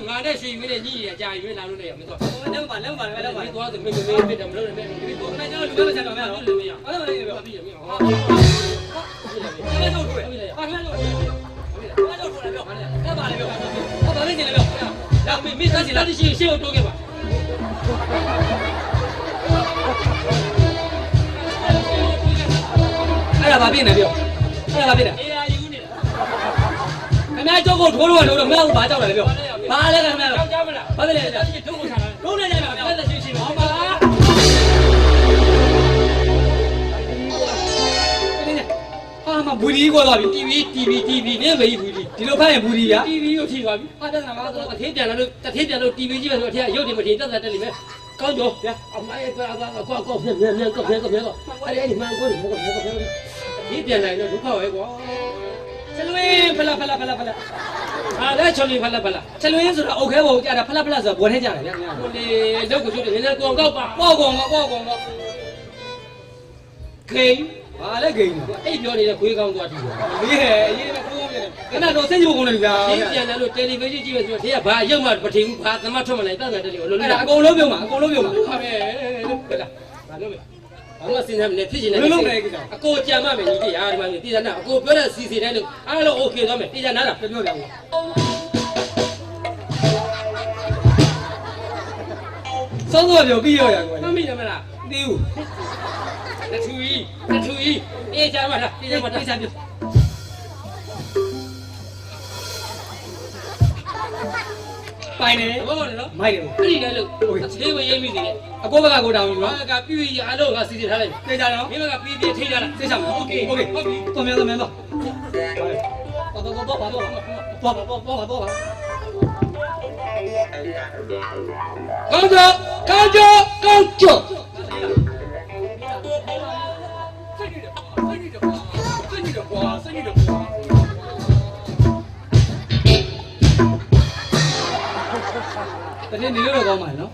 ငါနဲ့ရွှေရွေးနဲ့ညီးရကြာရွေးလာလို့လည်းမတော်လက်ပါလက်သွားဆိုမင်းဖြစ်တယ်မလို့လည်းဒီကိုကျွန်တော်လူပဲဆက်တော့မရဘူးမရအဲ့လိုလည်းပြောပြီးရမရဟာအဲ့လိုတို့ရဟာအဲ့လိုတို့လည်းပြောအဲ့ပါလေပြောဟာပါလေကျင်လည်းပြောဒါမင်းစားချင်လားရှင်းရှင်းတိုးခဲ့ပါအဲ့ဒါဘာဖြစ်နေပြောအဲ့ဒါဘာဖြစ်နေအေးအာယူနေတာခင်ဗျားကြောက်ကိုထိုးလို့ထိုးတော့မရဘူးဘာကြောက်လဲပြောဘာလဲခင်ဗျားကြောက်ကြမလားဘာလဲလဲထုတ်ကိုချတာလုံးနေကြပါဗျာလက်ရှင်းရှင်းပါပါဟာမဘူဒီကိုသွားပြီ TV နဲ့မေးဘူးဒီလိုဖတ်ရင်ဘူဒီဗျာ TV ကိုထိသွားပြီဟာတက်တာမှာတော့အထင်းပြန်လာလို့တထင်းပြန်လို့ TV ကြည့်ပဲဆိုအထင်းရုပ်တွေမထင်တက်တာတက်လိမ့်မယ်ကောင်းကြောဗျာအမိုင်းကောဖျက်အဲ့ဒီမှန်ကိုဒီပြန်လာတော့ဒုက္ခပဲကွာချလွင်းဖလာဟာလည်းချလွင်းဖလာချလွင်းဆိုတာအုတ်ခဲပေါ်ကြာတာဖလာဆိုတာဘွယ်ထဲကြာတယ်ဗျာဟိုလေလုတ်ကိုကျွတ်တယ်နည်းနည်းကောင်ကောက်ပါပေါ့ကောင်ဂိမ်းဘာလဲဂိမ်းအဲ့ပြောနေတဲ့ခွေးကောင်းသွားတူတယ်အေးဟဲ့အေးမခိုးပြန်ခဏတော့စိတ်ကြိုးကုန်တယ်ဗျာဒီပြန်လာလို့တယ်လီဗီရှင်းကြည့်ပဲဆိုတော့တရားဘာရုပ်မှမထင်ဘူးဘာသမတ်ထွက်မလိုက်တတ်တယ်တယ်လို့လို့အကုန်လုံးပြုံးပါဟာပဲလို့ဘာလို့လဲဘာလို့စဉ်းစားမလဲဖြစ်နေတယ်အကိုကြံမမယ်ညီကြီးဟာဒီမှာပြည်သားနာအကိုပြောတဲ့စီတိုင်းလို့အားလုံးโอเคသွားမယ်ပြည်သားနာလားပြောပြဦးစောစောပြောပြီးရောရကွာမမိတယ်မလားသိဘူးတထူကြီးအေးကြမှာလားပြေးကြမှာတိစားပြပိုင်နေဘောနော်မိုက်တယ်အဲ့ဒီလည်းလို့သေးဝရိပ်မိနေတယ်အကိုဘက်ကကိုတောင်းယူပါကပြည့်အားလုံးကစီစဉ်ထားလိုက်ပြေးကြတော့မင်းဘက်ကပြေးထိထားတာသိချင်မှာโอเคဟုတ်ပြီတော်မြန်တော့တော့ကောင်းကြောတကယ်နေလို့တော့ကောင်းပါလေနော်